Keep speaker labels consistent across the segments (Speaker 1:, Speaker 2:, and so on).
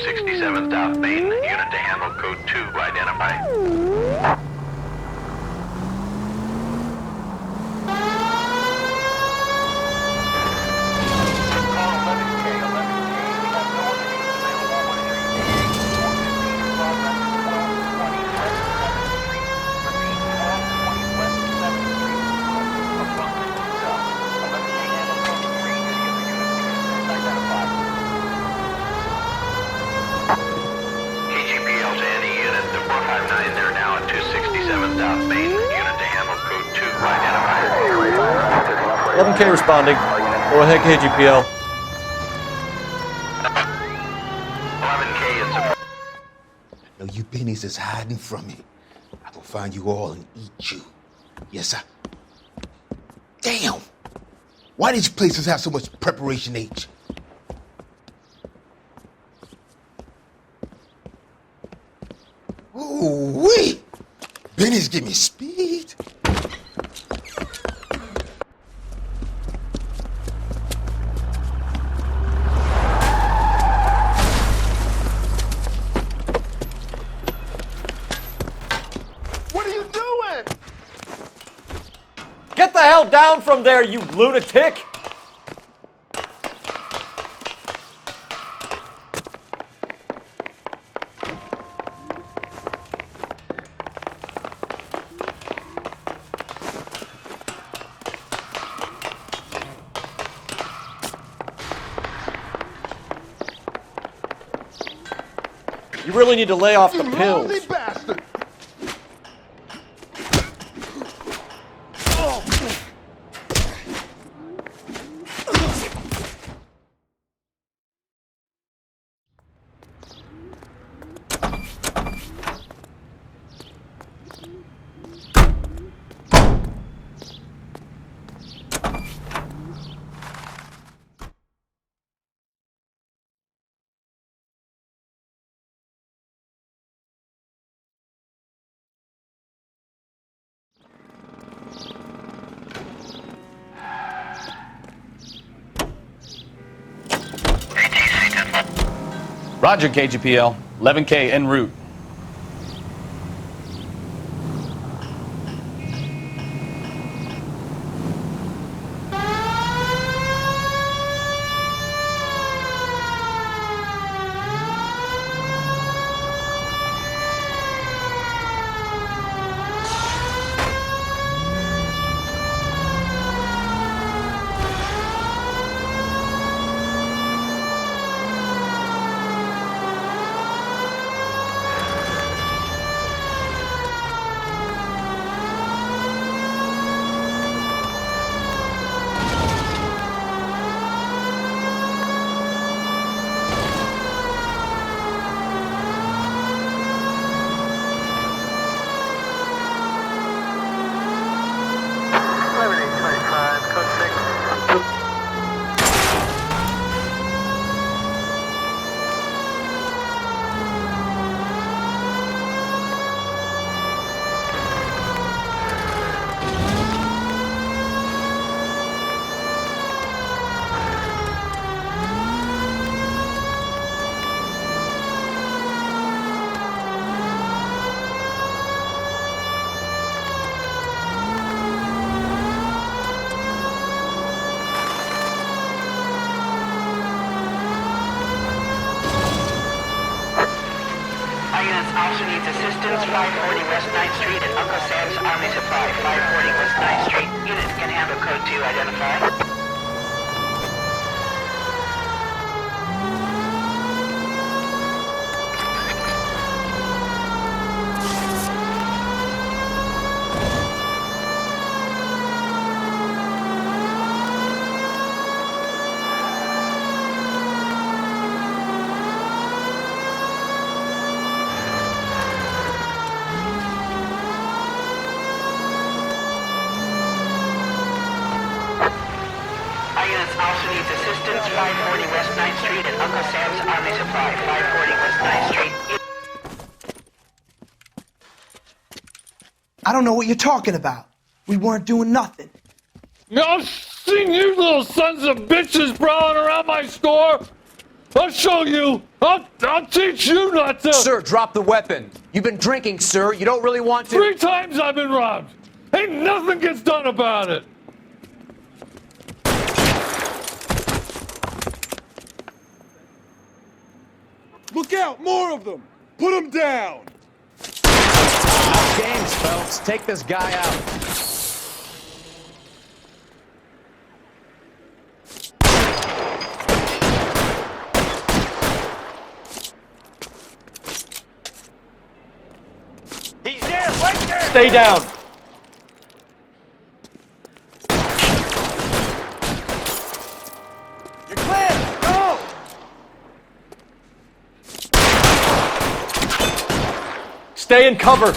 Speaker 1: 267 South Main. Unit to handle code 2 identified. South Main, unit to handle code 2 identified.
Speaker 2: 11K responding. Go ahead, KGPL.
Speaker 1: 11K is a...
Speaker 3: I know you pennies is hiding from me. I'm gonna find you all and eat you. Yes, sir. Damn! Why these places have so much preparation H? Ooh-wee! Benny's give me speed.
Speaker 4: What are you doing?
Speaker 2: Get the hell down from there, you lunatic! You really need to lay off the pills.
Speaker 4: Lousy bastard!
Speaker 5: Roger, KGPL. 11K en route.
Speaker 6: Officer needs assistance, 540 West 9th Street at Uncle Sam's Army Supply, 540 West 9th Street. Unit can handle code 2 identified. Also needs assistance, 540 West 9th Street at Uncle Sam's Army Supply, 540 West 9th Street.
Speaker 7: I don't know what you're talking about. We weren't doing nothing.
Speaker 8: I've seen you little sons of bitches prowling around my store. I'll show you. I'll teach you not to.
Speaker 9: Sir, drop the weapon. You've been drinking, sir. You don't really want to.
Speaker 8: 3 times I've been robbed. Ain't nothing gets done about it.
Speaker 4: Look out! More of them! Put them down!
Speaker 9: Games, Phelps. Take this guy out.
Speaker 1: He's there, right there!
Speaker 2: Stay down.
Speaker 1: You're clear! Go!
Speaker 2: 'Stay in cover.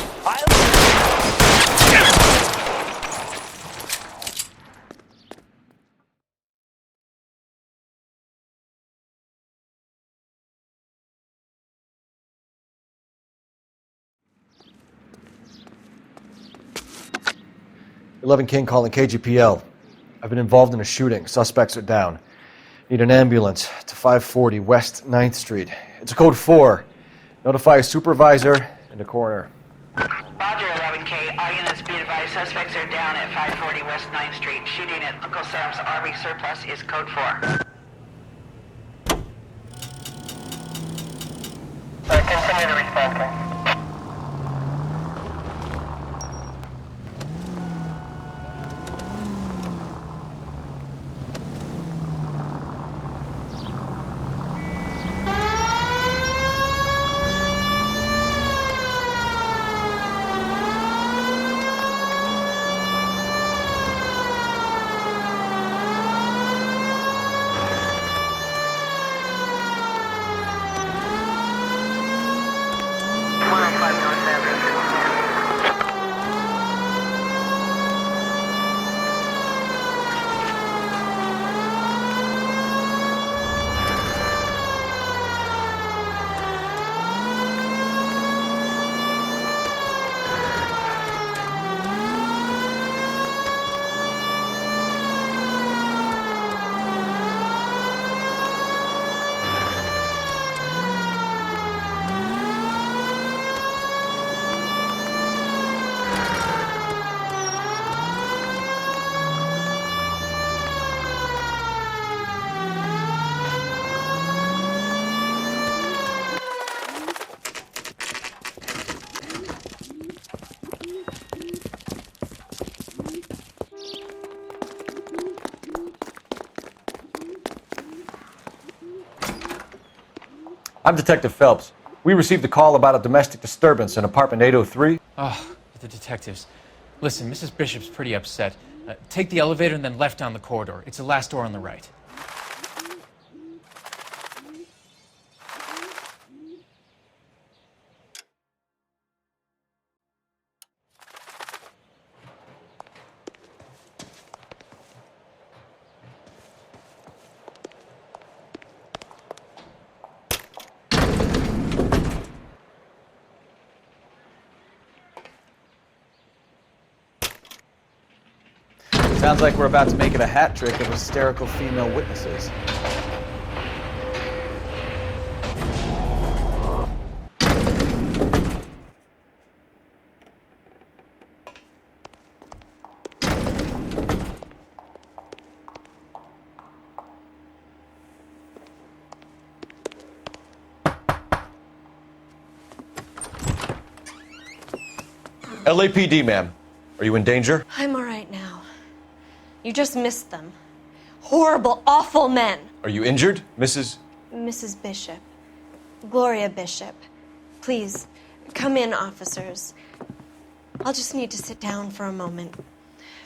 Speaker 2: 11 King calling KGPL. I've been involved in a shooting. Suspects are down. Need an ambulance to 540 West 9th Street. It's a code 4. Notify a supervisor and a coroner.
Speaker 6: Roger, 11K. All units be advised, suspects are down at 540 West 9th Street. Shooting at Uncle Sam's Army surplus is code 4. Continue to respond, King.
Speaker 2: I'm Detective Phelps. We received a call about a domestic disturbance in apartment 803.
Speaker 10: Oh, the detectives. Listen, Mrs. Bishop's pretty upset. Take the elevator and then left down the corridor. It's the last door on the right.
Speaker 2: Sounds like we're about to make it a hat trick of hysterical female witnesses. LAPD, ma'am. Are you in danger?
Speaker 11: I'm all right now. You just missed them. Horrible, awful men.
Speaker 2: Are you injured, Mrs.?
Speaker 11: Mrs. Bishop. Gloria Bishop. Please, come in, officers. I'll just need to sit down for a moment.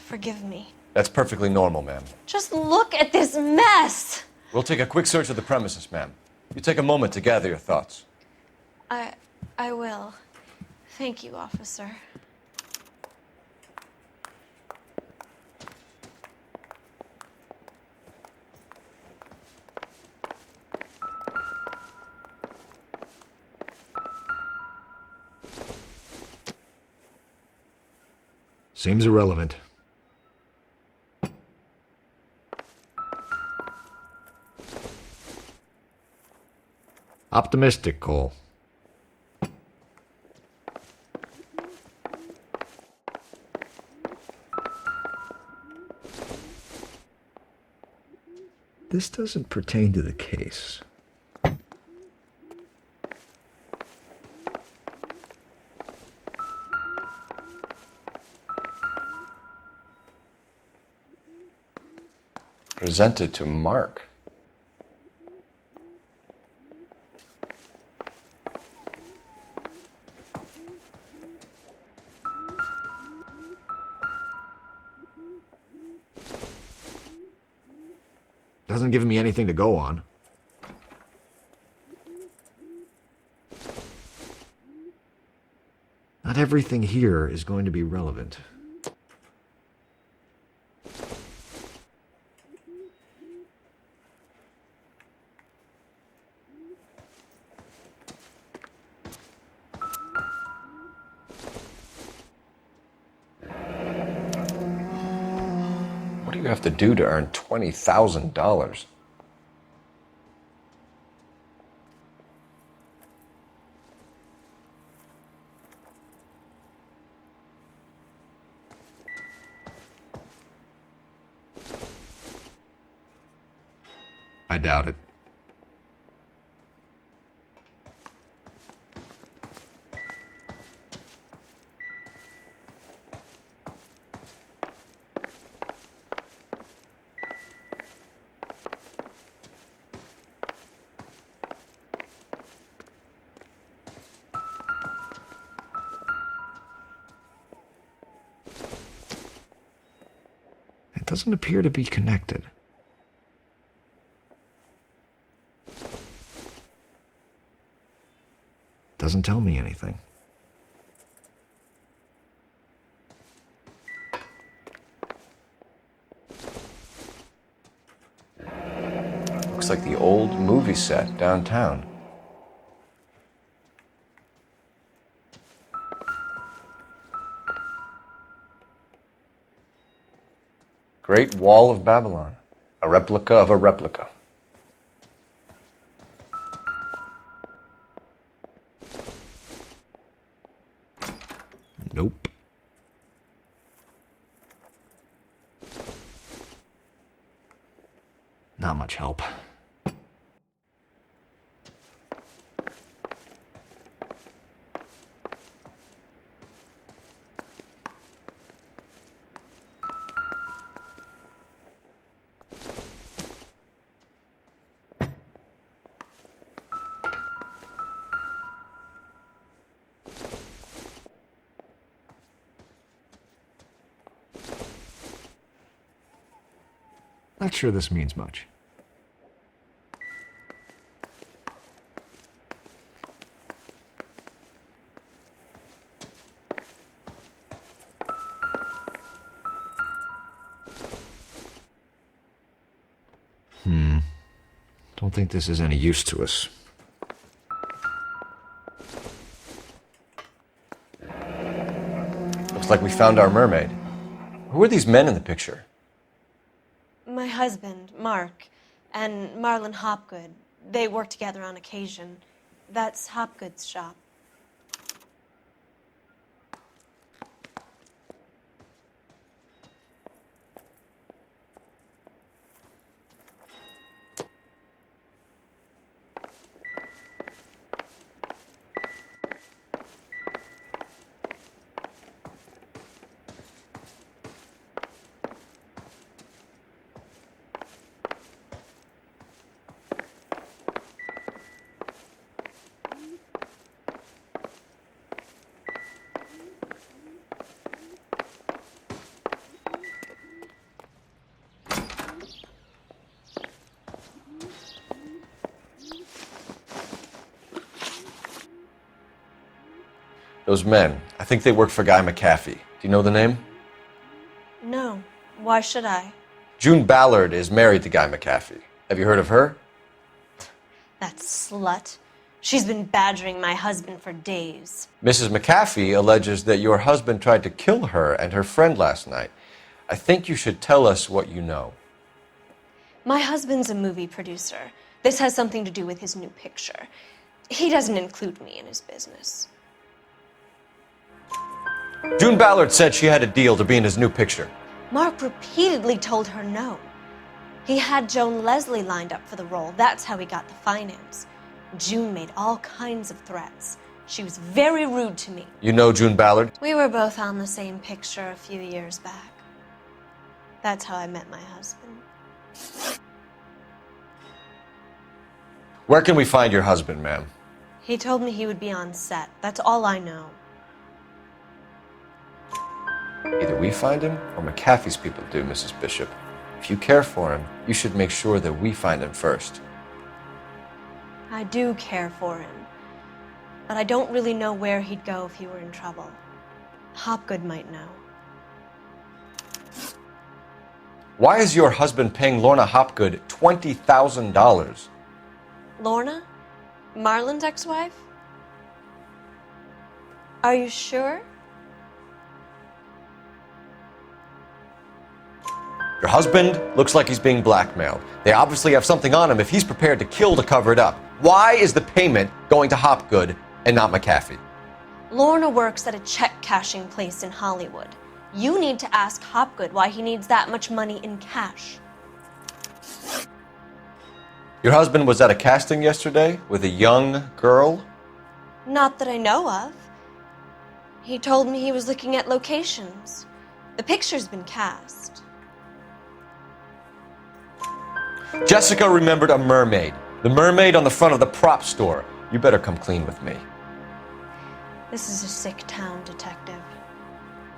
Speaker 11: Forgive me.
Speaker 2: That's perfectly normal, ma'am.
Speaker 11: Just look at this mess!
Speaker 2: We'll take a quick search of the premises, ma'am. You take a moment to gather your thoughts.
Speaker 11: I will. Thank you, officer.
Speaker 12: Seems irrelevant. Optimistic, Cole. This doesn't pertain to the case.
Speaker 2: Presented to Mark.
Speaker 12: Doesn't give me anything to go on. Not everything here is going to be relevant.
Speaker 2: What do you have to do to earn $20,000?
Speaker 12: I doubt it. It doesn't appear to be connected. Doesn't tell me anything.
Speaker 2: Looks like the old movie set downtown. Great Wall of Babylon. A replica of a replica.
Speaker 12: Nope. Not much help. Not sure this means much. Don't think this is any use to us.
Speaker 2: Looks like we found our mermaid. Who are these men in the picture?
Speaker 11: My husband, Mark, and Marlon Hopgood. They work together on occasion. That's Hopgood's shop.
Speaker 2: Those men, I think they work for Guy McAfee. Do you know the name?
Speaker 11: No. Why should I?
Speaker 2: June Ballard is married to Guy McAfee. Have you heard of her?
Speaker 11: That slut. She's been badgering my husband for days.
Speaker 2: Mrs. McAfee alleges that your husband tried to kill her and her friend last night. I think you should tell us what you know.
Speaker 11: My husband's a movie producer. This has something to do with his new picture. He doesn't include me in his business.
Speaker 2: June Ballard said she had a deal to be in his new picture.
Speaker 11: Mark repeatedly told her no. He had Joan Leslie lined up for the role. That's how he got the finance. June made all kinds of threats. She was very rude to me.
Speaker 2: You know June Ballard?
Speaker 11: We were both on the same picture a few years back. That's how I met my husband.
Speaker 2: Where can we find your husband, ma'am?
Speaker 11: He told me he would be on set. That's all I know.
Speaker 2: Either we find him or McAfee's people do, Mrs. Bishop. If you care for him, you should make sure that we find him first.
Speaker 11: I do care for him, but I don't really know where he'd go if he were in trouble. Hopgood might know.
Speaker 2: Why is your husband paying Lorna Hopgood $20,000?
Speaker 11: Lorna? Marlon's ex-wife? Are you sure?
Speaker 2: Your husband looks like he's being blackmailed. They obviously have something on him if he's prepared to kill to cover it up. Why is the payment going to Hopgood and not McAfee?
Speaker 11: Lorna works at a check-cashing place in Hollywood. You need to ask Hopgood why he needs that much money in cash.
Speaker 2: Your husband was at a casting yesterday with a young girl?
Speaker 11: Not that I know of. He told me he was looking at locations. The picture's been cast.
Speaker 2: Jessica remembered a mermaid. The mermaid on the front of the prop store. You better come clean with me.
Speaker 11: This is a sick town, Detective.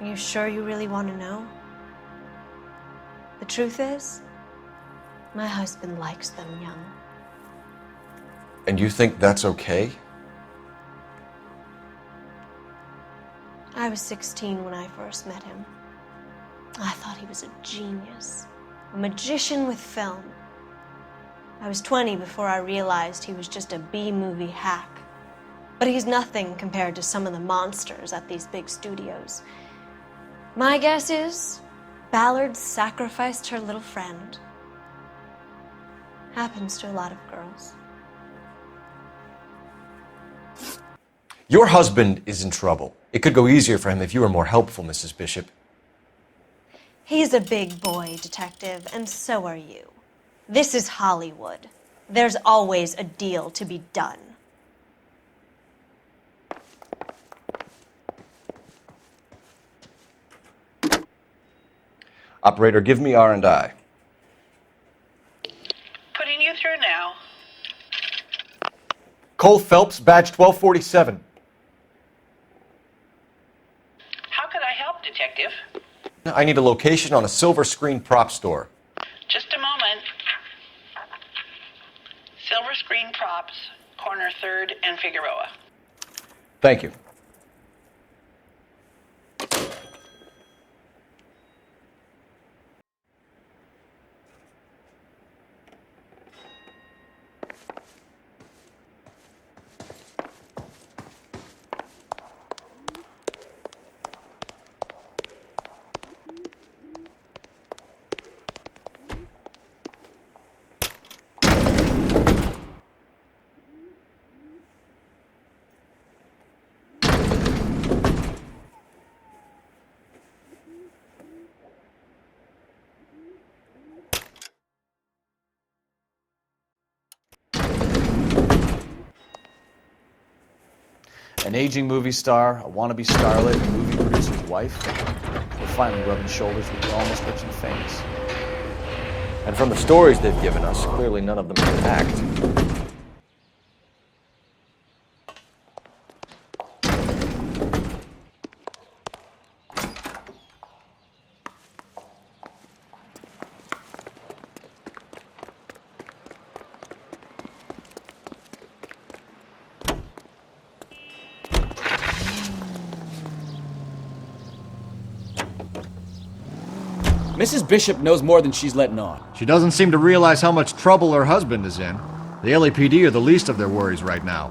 Speaker 11: Are you sure you really want to know? The truth is, my husband likes them young.
Speaker 2: And you think that's okay?
Speaker 11: I was 16 when I first met him. I thought he was a genius, a magician with film. I was 20 before I realized he was just a B-movie hack. But he's nothing compared to some of the monsters at these big studios. My guess is Ballard sacrificed her little friend. Happens to a lot of girls.
Speaker 2: Your husband is in trouble. It could go easier for him if you were more helpful, Mrs. Bishop.
Speaker 11: He's a big boy, Detective, and so are you. This is Hollywood. There's always a deal to be done.
Speaker 2: Operator, give me R&I.
Speaker 6: Putting you through now.
Speaker 2: Cole Phelps, badge 1247.
Speaker 6: How could I help, Detective?
Speaker 2: I need a location on a silver screen prop store.
Speaker 6: Just a moment. Silver Screen Props, corner 3rd and Figueroa.
Speaker 2: Thank you.
Speaker 5: An aging movie star, a wannabe starlet, a movie producer's wife. We're finally rubbing shoulders with the almost rich and famous.
Speaker 2: And from the stories they've given us, clearly none of them can act.
Speaker 5: Mrs. Bishop knows more than she's letting on.
Speaker 12: She doesn't seem to realize how much trouble her husband is in. The LAPD are the least of their worries right now.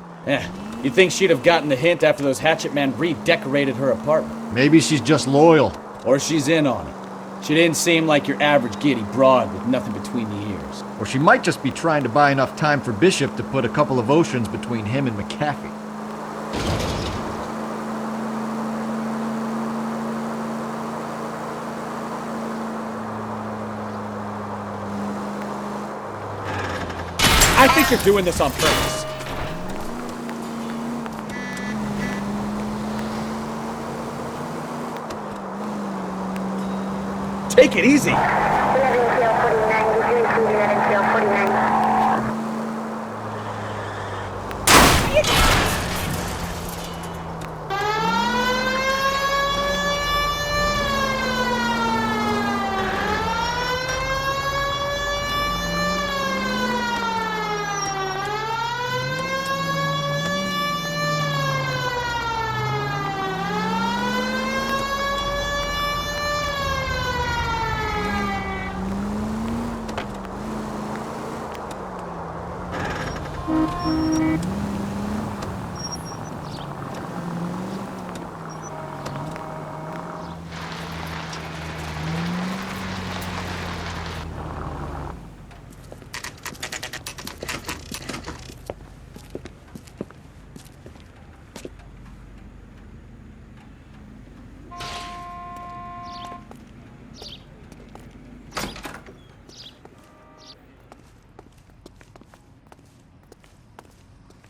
Speaker 5: You'd think she'd have gotten the hint after those hatchet men redecorated her apartment.
Speaker 12: Maybe she's just loyal.
Speaker 5: Or she's in on it. She didn't seem like your average giddy broad with nothing between the ears.
Speaker 12: Phelps. Or she might just be trying to buy enough time for Bishop to put a couple of oceans between him and McAfee.
Speaker 8: I think you're doing this on purpose. Take it easy.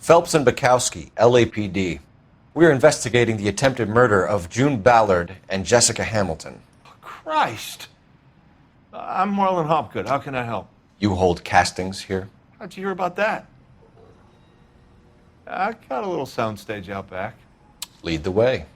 Speaker 2: Phelps and Bukowski, LAPD. We are investigating the attempted murder of June Ballard and Jessica Hamilton.
Speaker 4: Christ! I'm Marlon Hopgood. How can I help?
Speaker 2: You hold castings here?
Speaker 4: How'd you hear about that? I got a little soundstage out back.
Speaker 2: Lead the way.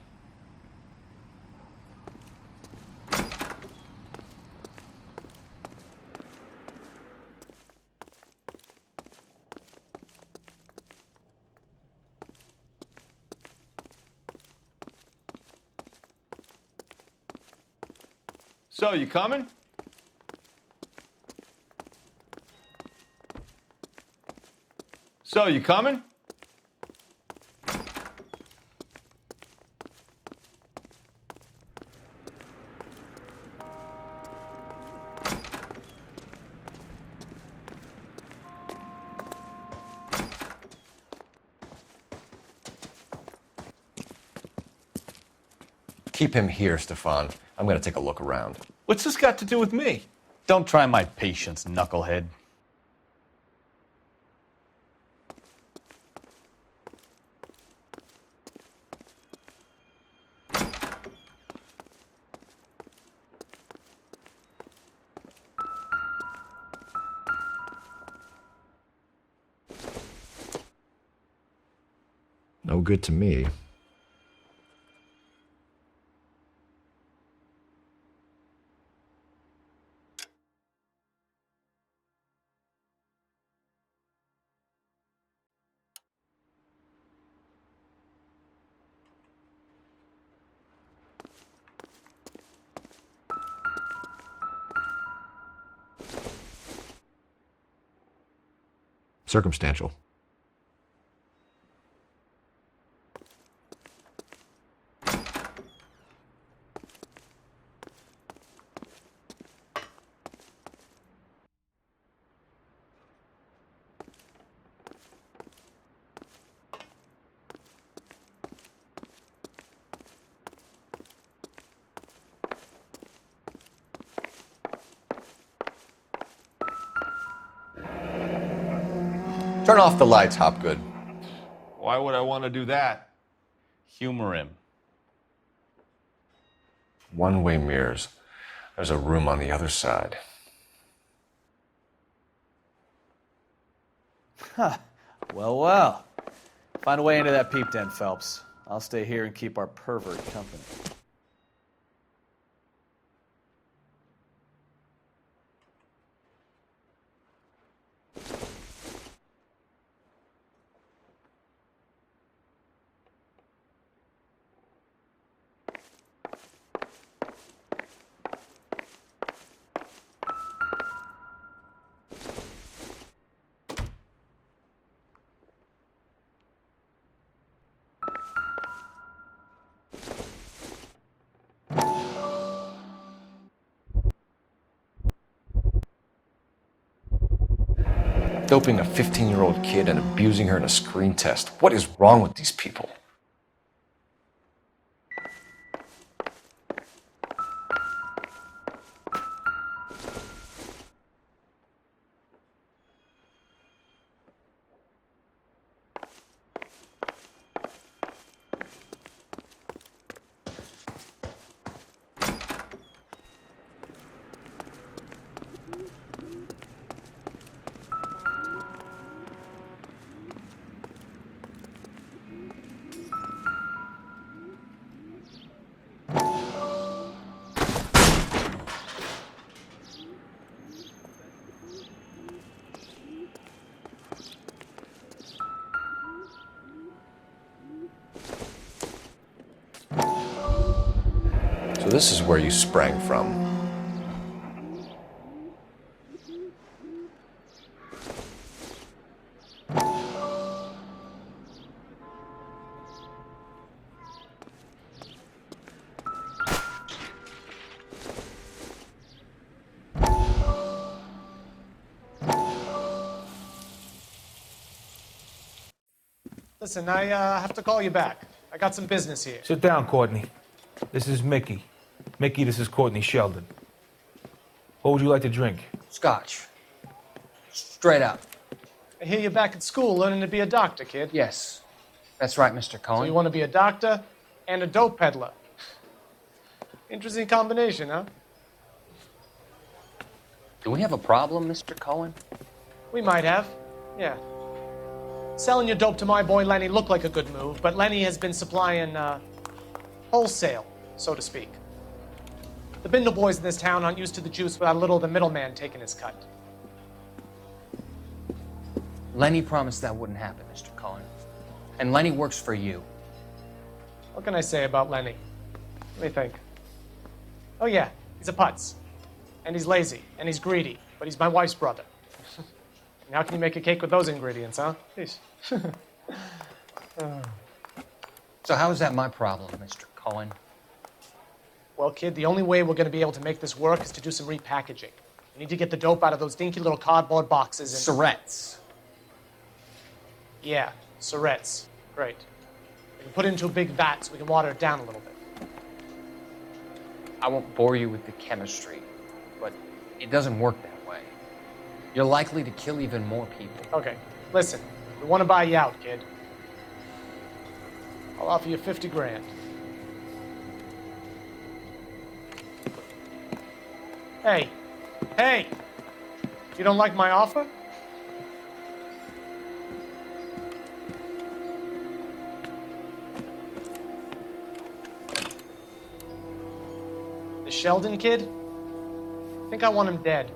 Speaker 4: So, you coming? So, you coming?
Speaker 2: Keep him here, Stefan. I'm going to take a look around.
Speaker 4: What's this got to do with me?
Speaker 5: Don't try my patience, knucklehead.
Speaker 12: No good to me. Circumstantial.
Speaker 2: Turn off the lights, Hopgood.
Speaker 4: Why would I want to do that?
Speaker 5: Humor him.
Speaker 2: One-way mirrors. There's a room on the other side.
Speaker 5: Huh. Well, well. Find a way into that peep den, Phelps. I'll stay here and keep our pervert company.
Speaker 2: Doping a 15-year-old kid and abusing her in a screen test. What is wrong with these people? So this is where you sprang from.
Speaker 13: Listen, I have to call you back. I got some business here.
Speaker 4: Sit down, Courtney. This is Mickey. Mickey, this is Courtney Sheldon. What would you like to drink?
Speaker 9: Scotch. Straight up.
Speaker 13: I hear you're back at school learning to be a doctor, kid.
Speaker 9: Yes. That's right, Mr. Cohen.
Speaker 13: So you want to be a doctor and a dope peddler. Interesting combination, huh?
Speaker 9: Do we have a problem, Mr. Cohen?
Speaker 13: We might have, yeah. Selling your dope to my boy Lenny looked like a good move, but Lenny has been supplying, wholesale, so to speak. The Bindle boys in this town aren't used to the juice without a little of the middleman taking his cut.
Speaker 9: Lenny promised that wouldn't happen, Mr. Cohen. And Lenny works for you.
Speaker 13: What can I say about Lenny? Let me think. Oh yeah, he's a putz. And he's lazy, and he's greedy, but he's my wife's brother. And how can you make a cake with those ingredients, huh? Jeez.
Speaker 9: So how is that my problem, Mr. Cohen?
Speaker 13: Well, kid, the only way we're going to be able to make this work is to do some repackaging. We need to get the dope out of those dinky little cardboard boxes and...
Speaker 9: Surrettes.
Speaker 13: Yeah, Surrettes. Great. We can put it into a big vat so we can water it down a little bit.
Speaker 9: I won't bore you with the chemistry, but it doesn't work that way. You're likely to kill even more people.
Speaker 13: Okay, listen. We want to buy you out, kid. I'll offer you 50 grand. Hey. Hey! You don't like my offer? The Sheldon kid? I think I want him dead.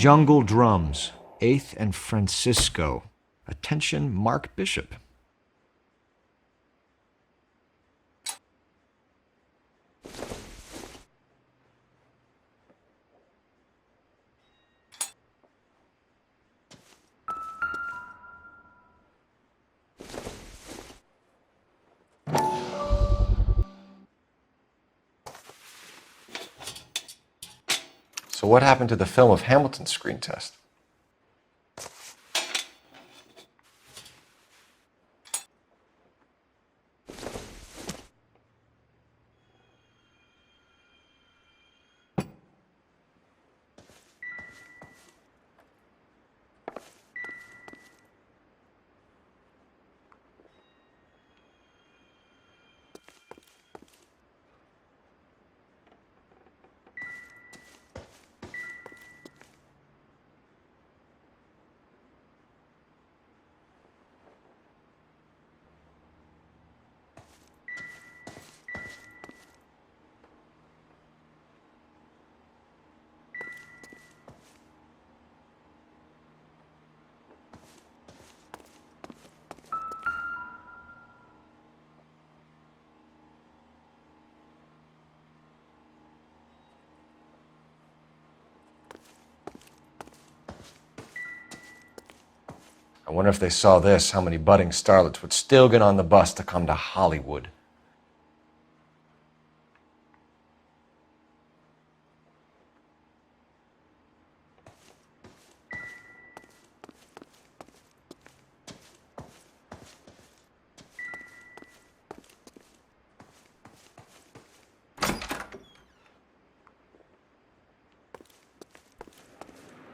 Speaker 12: Jungle Drums, 8th and Francisco. Attention, Mark Bishop.
Speaker 2: So what happened to the film of Hamilton's screen test? I wonder if they saw this, how many budding starlets would still get on the bus to come to Hollywood.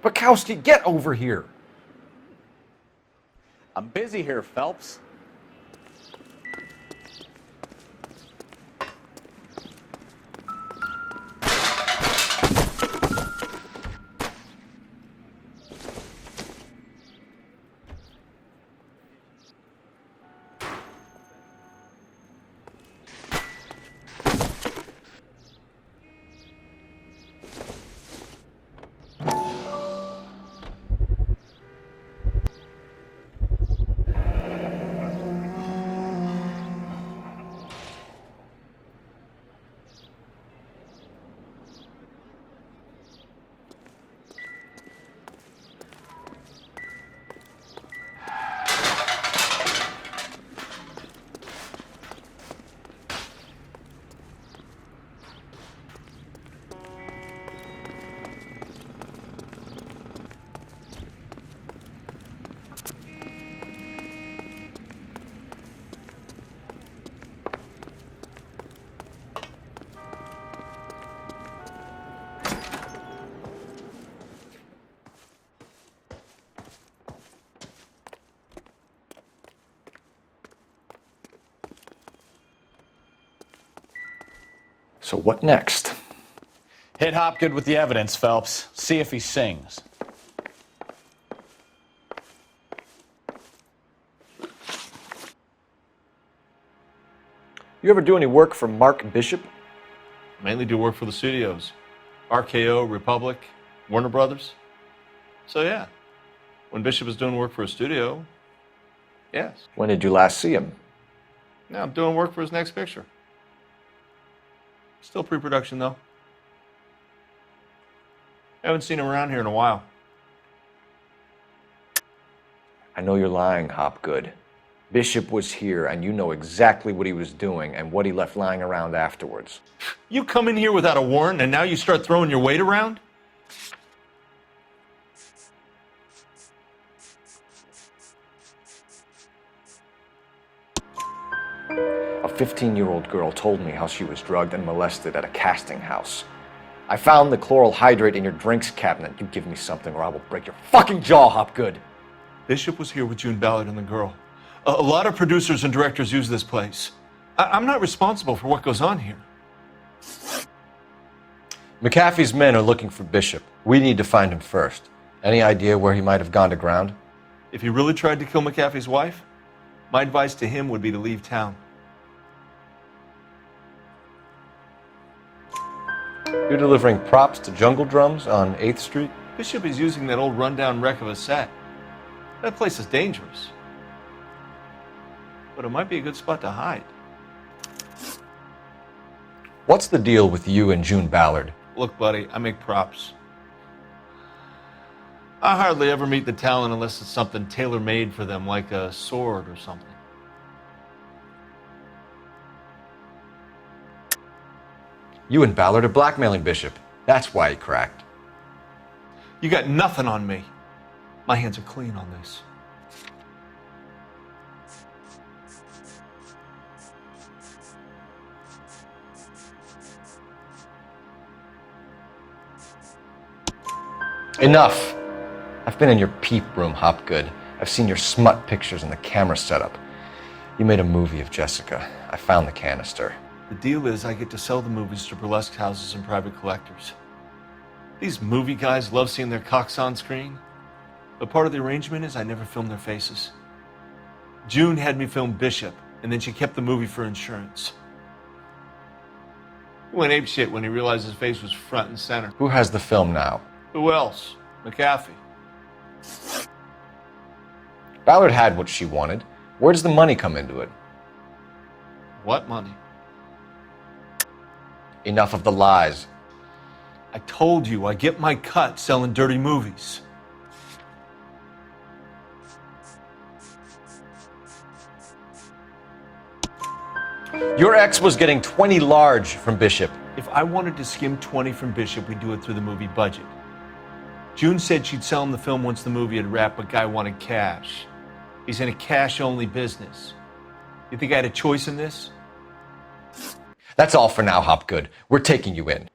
Speaker 2: Bukowski, get over here!
Speaker 5: I'm busy here, Phelps.
Speaker 2: So what next?
Speaker 5: Hit Hopgood with the evidence, Phelps. See if he sings.
Speaker 2: You ever do any work for Mark Bishop?
Speaker 14: Mainly do work for the studios. RKO, Republic, Warner Brothers. So yeah, when Bishop was doing work for a studio, yes.
Speaker 2: When did you last see him?
Speaker 14: Now I'm doing work for his next picture. Still pre-production though. Haven't seen him around here in a while.
Speaker 2: I know you're lying, Hopgood. Bishop was here, and you know exactly what he was doing and what he left lying around afterwards.
Speaker 14: You come in here without a warrant, and now you start throwing your weight around?
Speaker 2: A 15-year-old girl told me how she was drugged and molested at a casting house. I found the chloral hydrate in your drinks cabinet. You give me something or I will break your fucking jaw, Hopgood.
Speaker 14: Bishop was here with June Ballard and the girl. A lot of producers and directors use this place. I'm not responsible for what goes on here.
Speaker 2: McAfee's men are looking for Bishop. We need to find him first. Any idea where he might have gone to ground?
Speaker 14: If he really tried to kill McAfee's wife, my advice to him would be to leave town.
Speaker 2: You're delivering props to Jungle Drums on 8th Street?
Speaker 14: Bishop is using that old rundown wreck of a set. That place is dangerous. But it might be a good spot to hide.
Speaker 2: What's the deal with you and June Ballard?
Speaker 14: Look, buddy, I make props. I hardly ever meet the talent unless it's something tailor-made for them, like a sword or something.
Speaker 2: You and Ballard are blackmailing Bishop. That's why he cracked.
Speaker 14: You got nothing on me. My hands are clean on this.
Speaker 2: Enough! I've been in your peep room, Hopgood. I've seen your smut pictures and the camera setup. You made a movie of Jessica. I found the canister.
Speaker 14: The deal is I get to sell the movies to burlesque houses and private collectors. These movie guys love seeing their cocks on screen. But part of the arrangement is I never film their faces. June had me film Bishop, and then she kept the movie for insurance. He went apeshit when he realized his face was front and center.
Speaker 2: Who has the film now?
Speaker 14: Who else? McAfee.
Speaker 2: Ballard had what she wanted. Where does the money come into it?
Speaker 14: What money?
Speaker 2: Enough of the lies.
Speaker 14: I told you, I get my cut selling dirty movies.
Speaker 2: Your ex was getting 20 large from Bishop.
Speaker 14: If I wanted to skim 20 from Bishop, we'd do it through the movie budget. June said she'd sell him the film once the movie had wrapped, but Guy wanted cash. He's in a cash-only business. You think I had a choice in this?
Speaker 2: That's all for now, Hopgood. We're taking you in.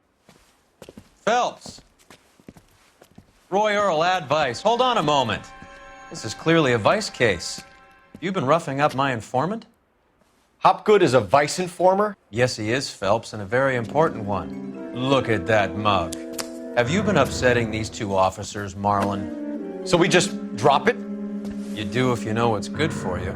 Speaker 15: Phelps. Roy Earl, advice. Hold on a moment. This is clearly a vice case. You've been roughing up my informant?
Speaker 2: Hopgood is a vice informer?
Speaker 15: Yes, he is, Phelps, and a very important one. Look at that mug. Have you been upsetting these two officers, Marlin?
Speaker 2: So we just drop it?
Speaker 15: You do if you know what's good for you.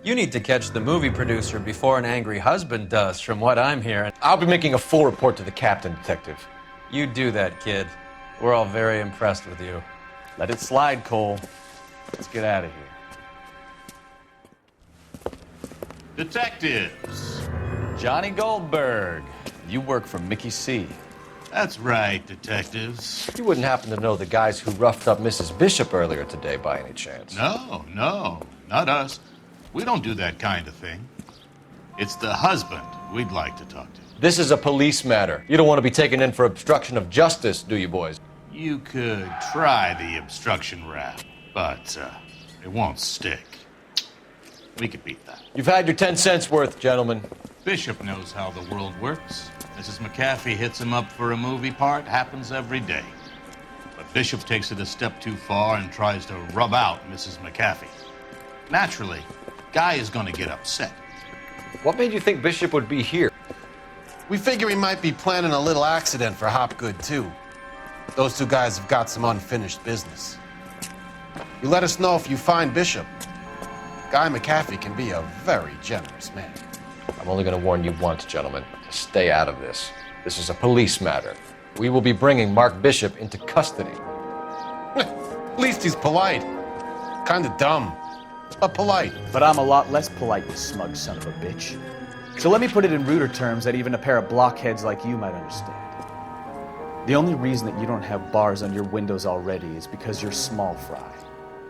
Speaker 15: You need to catch the movie producer before an angry husband does, from what I'm hearing.
Speaker 2: I'll be making a full report to the captain, Detective.
Speaker 15: You do that, kid. We're all very impressed with you.
Speaker 5: Let it slide, Cole. Let's get out of here.
Speaker 16: Detectives.
Speaker 5: Johnny Goldberg. You work for Mickey C.
Speaker 16: That's right, detectives.
Speaker 2: You wouldn't happen to know the guys who roughed up Mrs. Bishop earlier today by any chance?
Speaker 16: No, not us. We don't do that kind of thing. It's the husband we'd like to talk to.
Speaker 2: This is a police matter. You don't want to be taken in for obstruction of justice, do you, boys?
Speaker 16: You could try the obstruction rap, but it won't stick. We could beat that.
Speaker 2: You've had your 10 cents worth, gentlemen.
Speaker 16: Bishop knows how the world works. Mrs. McAfee hits him up for a movie part. Happens every day. But Bishop takes it a step too far and tries to rub out Mrs. McAfee. Naturally, Guy is going to get upset.
Speaker 2: What made you think Bishop would be here?
Speaker 17: We figure he might be planning a little accident for Hopgood, too. Those two guys have got some unfinished business. You let us know if you find Bishop. Guy McAfee can be a very generous man.
Speaker 2: I'm only going to warn you once, gentlemen, to stay out of this. This is a police matter. We will be bringing Mark Bishop into custody.
Speaker 17: At least he's polite. Kind of dumb, but polite.
Speaker 5: But I'm a lot less polite, you smug son of a bitch. So let me put it in ruder terms that even a pair of blockheads like you might understand. The only reason that you don't have bars on your windows already is because you're small fry.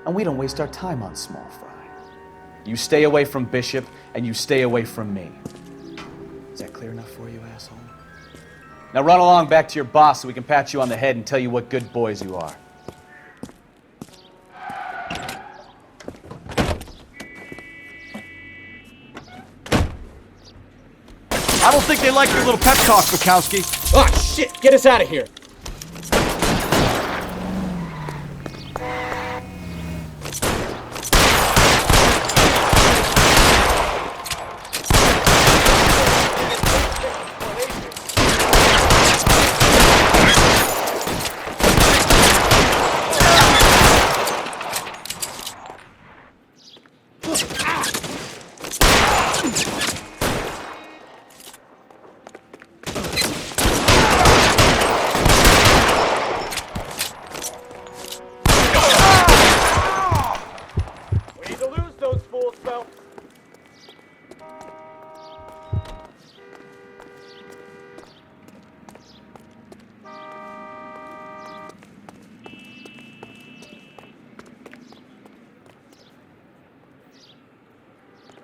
Speaker 5: And we don't waste our time on small fry. You stay away from Bishop, and you stay away from me. Is that clear enough for you, asshole? Now run along back to your boss so we can pat you on the head and tell you what good boys you are.
Speaker 12: I don't think they like your little pep talk, Bukowski.
Speaker 5: Oh, shit! Get us out of here!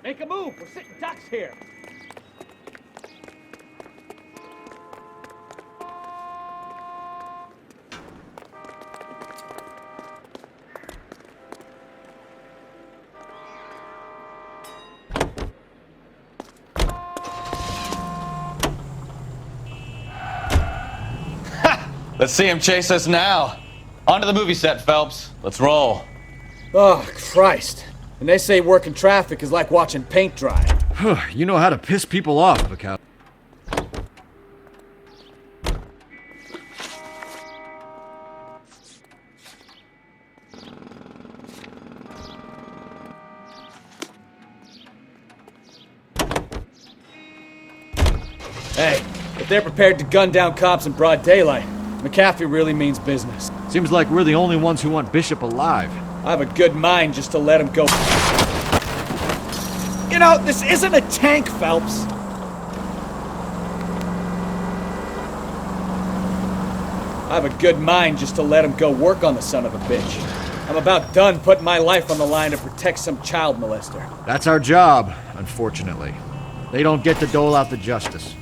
Speaker 18: Make a move. We're sitting ducks here.
Speaker 15: Let's see him chase us now. On to the movie set, Phelps. Let's roll.
Speaker 18: Oh, Christ. And they say working traffic is like watching paint dry.
Speaker 12: You know how to piss people off, Macau.
Speaker 18: Hey, if they're prepared to gun down cops in broad daylight, McAfee really means business.
Speaker 12: Seems like we're the only ones who want Bishop alive.
Speaker 18: I have a good mind just to let him go. You know, this isn't a tank, Phelps. I have a good mind just to let him go work on the son of a bitch. I'm about done putting my life on the line to protect some child molester.
Speaker 12: That's our job, unfortunately. They don't get to dole out the justice.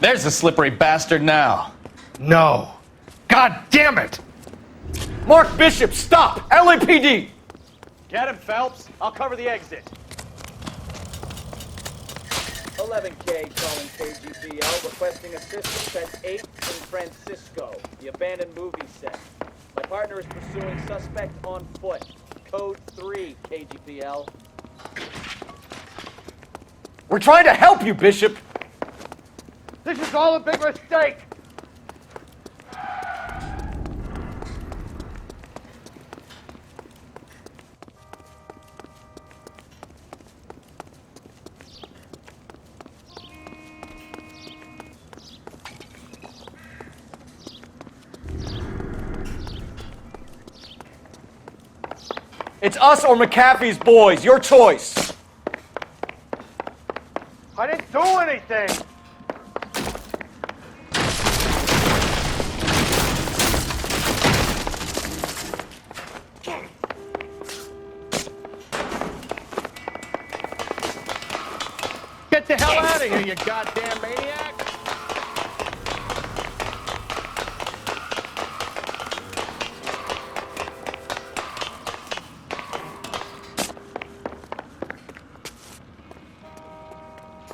Speaker 15: There's the slippery bastard now.
Speaker 8: No. God damn it!
Speaker 2: Mark Bishop, stop! LAPD!
Speaker 18: Get him, Phelps. I'll cover the exit. 11K calling KGPL, requesting assistance at 8 in Francisco, the abandoned movie set. My partner is pursuing suspect on foot. Code 3, KGPL.
Speaker 2: We're trying to help you, Bishop!
Speaker 8: This is all a big mistake!
Speaker 2: It's us or McAfee's boys. Your choice.
Speaker 8: I didn't do anything! Get the hell out of here, you goddamn maniac!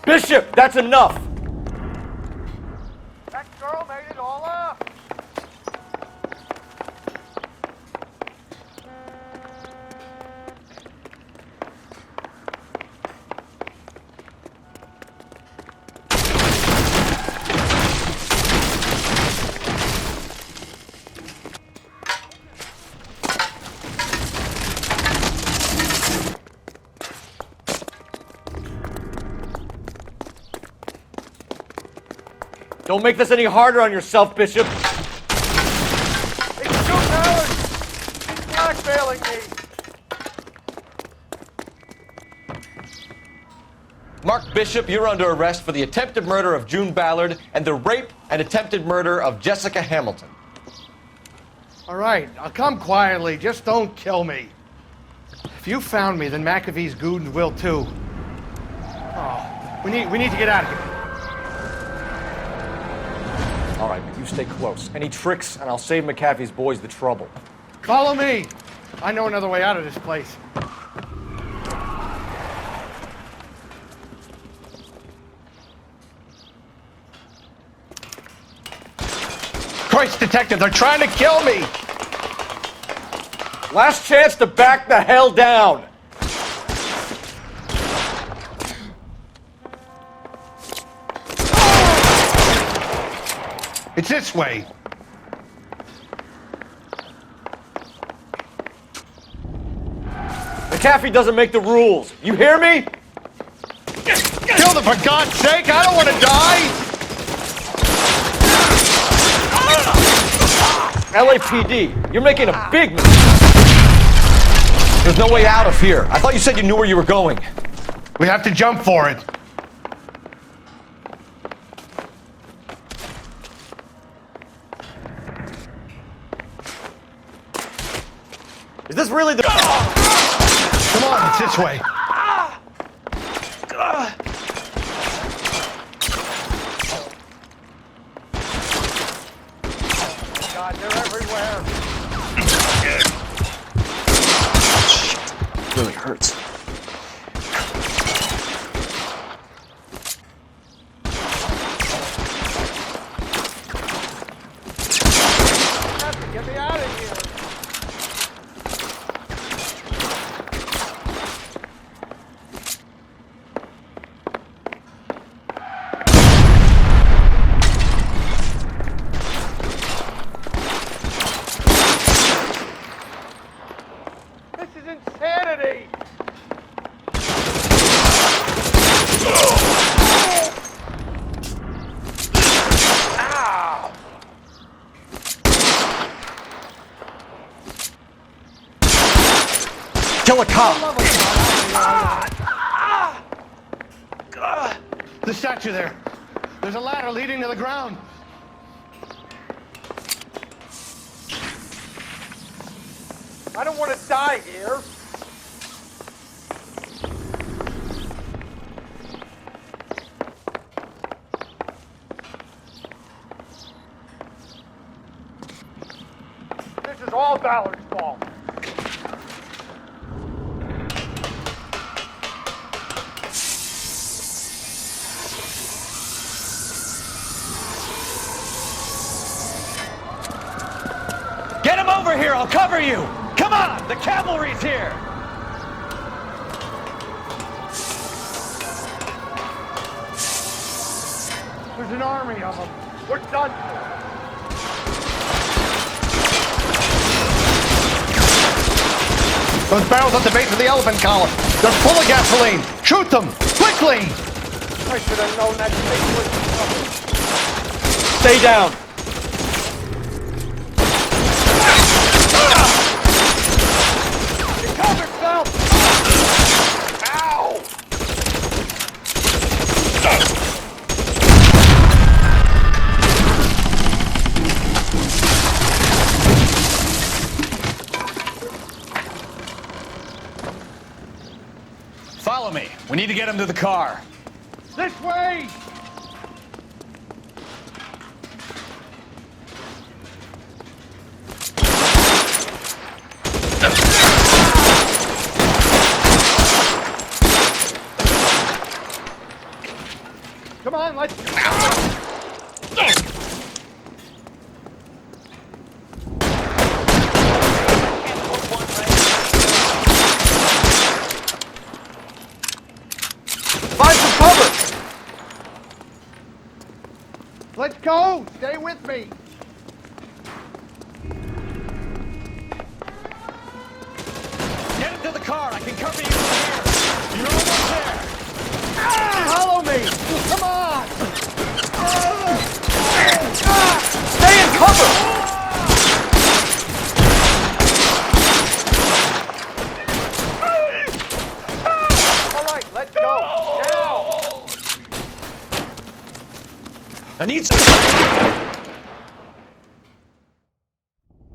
Speaker 2: Bishop, that's enough!
Speaker 8: That girl made it all up!
Speaker 2: Don't make this any harder on yourself, Bishop.
Speaker 8: He's too coward! He's blackmailing me!
Speaker 15: Mark Bishop, you're under arrest for the attempted murder of June Ballard and the rape and attempted murder of Jessica Hamilton.
Speaker 8: All right, I'll come quietly. Just don't kill me. If you found me, then McAfee's goons will too. Oh, we need to get out of here.
Speaker 2: All right, but you stay close. Any tricks, and I'll save McAfee's boys the trouble.
Speaker 8: Follow me. I know another way out of this place. Christ, detective, they're trying to kill me!
Speaker 2: Last chance to back the hell down!
Speaker 8: It's this way.
Speaker 2: McAfee doesn't make the rules. You hear me?
Speaker 8: Kill them, for God's sake! I don't want to die!
Speaker 2: LAPD, you're making a big mistake. There's no way out of here. I thought you said you knew where you were going.
Speaker 8: We have to jump for it.
Speaker 2: Is this really the...
Speaker 8: Come on, it's this way.
Speaker 2: God, they're everywhere. Shit, really hurts.
Speaker 8: Get me out of here. This is insanity! Ow!
Speaker 2: Kill a cop!
Speaker 8: The statue there. There's a ladder leading to the ground. I don't want to die here. This is all Ballard's fault.
Speaker 15: Get him over here, I'll cover you! Come on, the cavalry's here!
Speaker 8: There's an army of them. We're done for. Those barrels at the base of the elephant column. They're full of gasoline. Shoot them! Quickly! I should have known that thing was coming.
Speaker 2: Stay down.
Speaker 5: Follow me. We need to get him to the car.
Speaker 8: This way! Come on, let's go!
Speaker 2: Find some cover!
Speaker 8: Let's go! Stay with me!
Speaker 15: Get him to the car, I can cover you from here! You're almost there!
Speaker 8: Follow me! Come on!
Speaker 2: Stay in cover!
Speaker 8: All right, let's go! Now!
Speaker 15: I need some...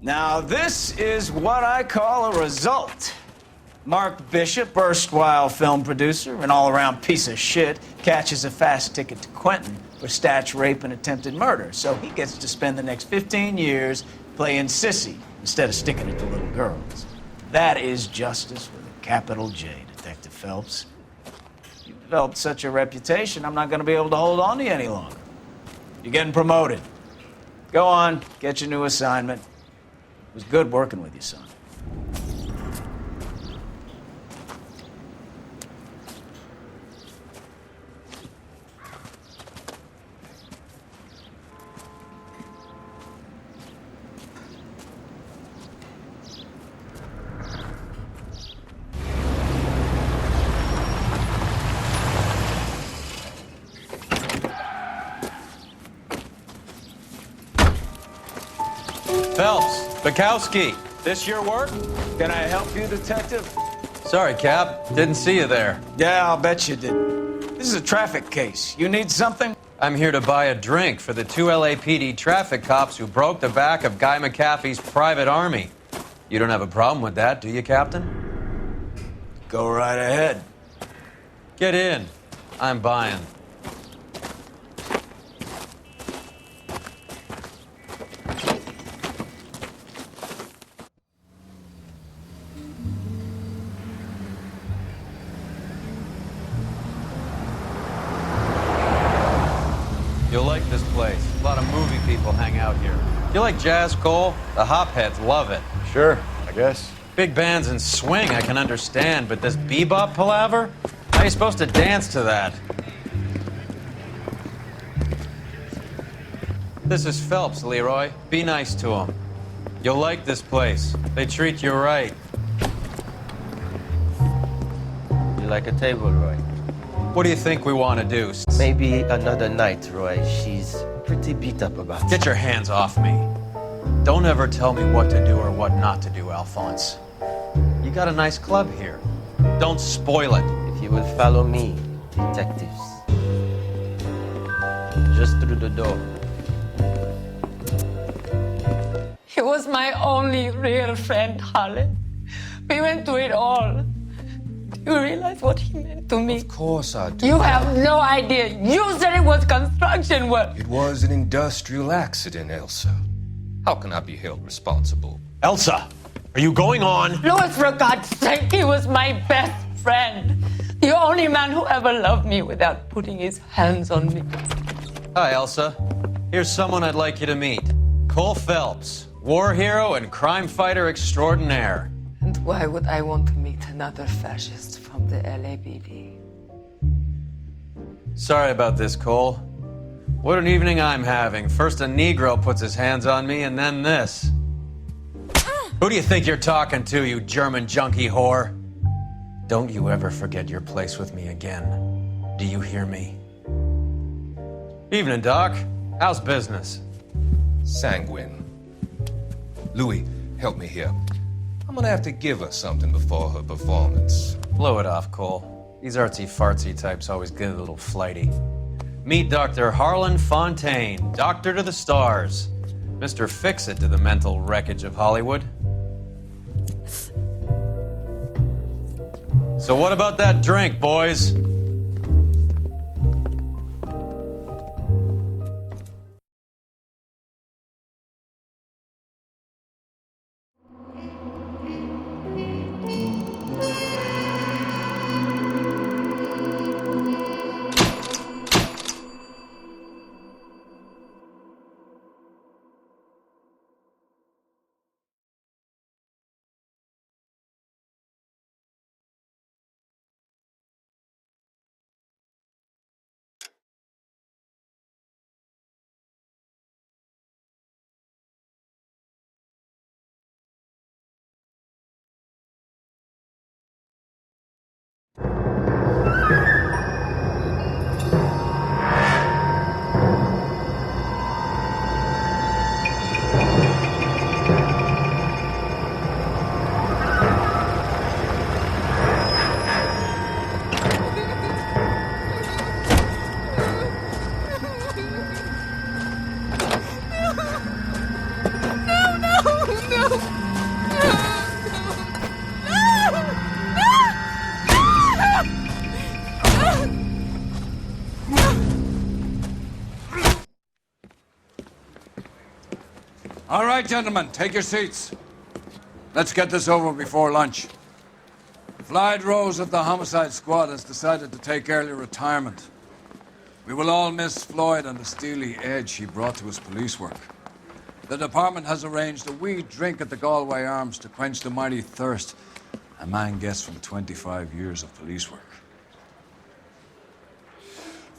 Speaker 19: Now, this is what I call a result. Mark Bishop, erstwhile film producer and all-around piece of shit, catches a fast ticket to Quentin for statch rape and attempted murder, so he gets to spend the next 15 years playing sissy instead of sticking it to little girls. That is justice with a capital J, Detective Phelps. You've developed such a reputation, I'm not going to be able to hold on to you any longer. You're getting promoted. Go on, get your new assignment. It was good working with you, son.
Speaker 15: Phelps, Bukowski, this your work?
Speaker 19: Can I help you, detective?
Speaker 15: Sorry, Cap. Didn't see you there.
Speaker 19: Yeah, I'll bet you did. This is a traffic case. You need something?
Speaker 15: I'm here to buy a drink for the 2 LAPD traffic cops who broke the back of Guy McAfee's private army. You don't have a problem with that, do you, Captain?
Speaker 19: Go right ahead.
Speaker 15: Get in. I'm buying. You'll like this place. A lot of movie people hang out here. You like jazz, Cole? The hopheads love it.
Speaker 2: Sure, I guess.
Speaker 15: Big bands and swing I can understand, but this bebop palaver? How are you supposed to dance to that? This is Phelps, Leroy. Be nice to him. You'll like this place. They treat you right.
Speaker 20: You like a table, Roy?
Speaker 15: What do you think we want to do?
Speaker 20: Maybe another night, Roy. She's pretty beat up about it.
Speaker 15: Get your hands off me. Don't ever tell me what to do or what not to do, Alphonse. You got a nice club here. Don't spoil it.
Speaker 20: If you will follow me, detectives. Just through the door.
Speaker 21: He was my only real friend, Harlan. We went through it all. Do you realize what he meant to me?
Speaker 22: Of course I do.
Speaker 21: You have no idea. You said it was construction work.
Speaker 22: It was an industrial accident, Elsa. How can I be held responsible?
Speaker 15: Elsa, are you going on?
Speaker 21: Louis, for God's sake, he was my best friend. The only man who ever loved me without putting his hands on me.
Speaker 15: Hi, Elsa. Here's someone I'd like you to meet. Cole Phelps, war hero and crime fighter extraordinaire.
Speaker 21: And why would I want to meet another fascist from the LAPD?
Speaker 15: Sorry about this, Cole. What an evening I'm having. First a Negro puts his hands on me, and then this. Who do you think you're talking to, you German junkie whore? Don't you ever forget your place with me again. Do you hear me? Evening, Doc. How's business?
Speaker 22: Sanguine. Louis, help me here. I'm gonna have to give her something before her performance.
Speaker 15: Blow it off, Cole. These artsy-fartsy types always get a little flighty. Meet Dr. Harlan Fontaine, doctor to the stars. Mr. Fix-It to the mental wreckage of Hollywood. So what about that drink, boys?
Speaker 23: All right, gentlemen, take your seats. Let's get this over before lunch. Floyd Rose of the Homicide Squad has decided to take early retirement. We will all miss Floyd and the steely edge he brought to his police work. The department has arranged a wee drink at the Galway Arms to quench the mighty thirst a man gets from 25 years of police work.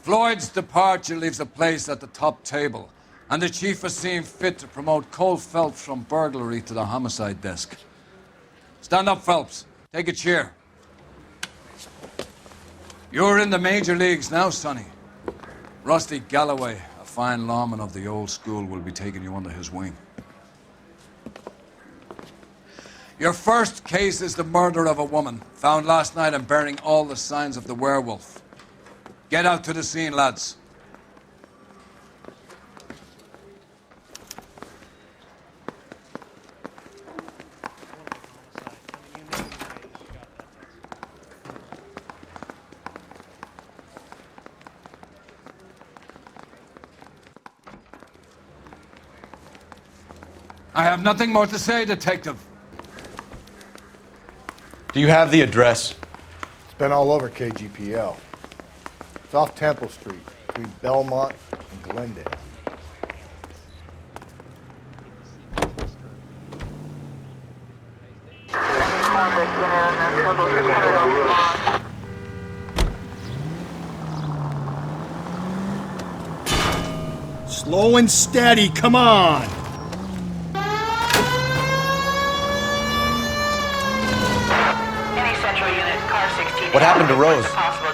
Speaker 23: Floyd's departure leaves a place at the top table, and the chief has seen fit to promote Cole Phelps from burglary to the homicide desk. Stand up, Phelps. Take a chair. You're in the major leagues now, Sonny. Rusty Galloway, a fine lawman of the old school, will be taking you under his wing. Your first case is the murder of a woman, found last night and bearing all the signs of the werewolf. Get out to the scene, lads. I have nothing more to say, Detective.
Speaker 8: Do you have the address? It's been all over KGPL. It's off Temple Street, between Belmont and Glendale.
Speaker 1: Slow and steady, come on!
Speaker 2: What happened to Rose?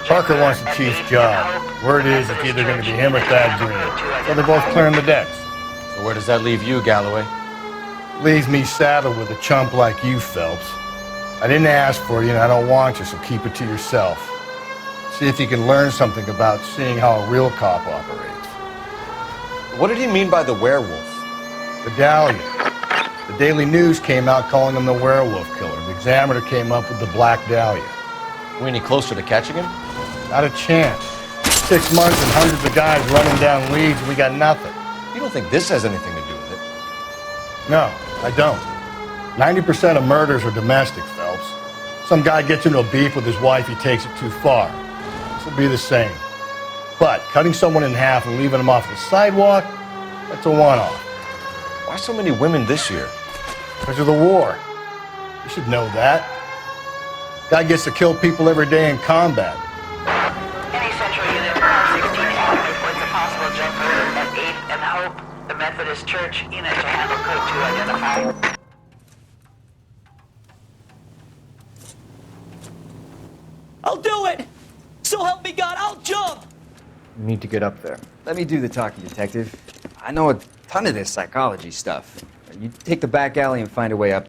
Speaker 8: Parker wants the chief's job. Word is it's either going to be him or Thad Green. So they're both clearing the decks.
Speaker 2: So where does that leave you, Galloway?
Speaker 8: Leaves me saddled with a chump like you, Phelps. I didn't ask for you and I don't want you, so keep it to yourself. See if you can learn something about seeing how a real cop operates.
Speaker 2: What did he mean by the werewolf?
Speaker 8: The Dahlia. The Daily News came out calling him the werewolf killer. The Examiner came up with the Black Dahlia.
Speaker 2: We any closer to catching him?
Speaker 8: Not a chance. 6 months and hundreds of guys running down leads and we got nothing.
Speaker 2: You don't think this has anything to do with it?
Speaker 8: No, I don't. 90% of murders are domestic, Phelps. Some guy gets into a beef with his wife, he takes it too far. This will be the same. But cutting someone in half and leaving them off the sidewalk, that's a one-off.
Speaker 2: Why so many women this year?
Speaker 8: Because of the war. You should know that. Guy gets to kill people every day in combat.
Speaker 6: Any Central Unit, car 16 Avenue reports a possible jumper at 8th and Hope, the Methodist Church. Unit to handle code 2 identify.
Speaker 3: I'll do it! So help me God, I'll jump!
Speaker 2: You need to get up there.
Speaker 7: Let me do the talking, Detective. I know a ton of this psychology stuff. You take the back alley and find a way up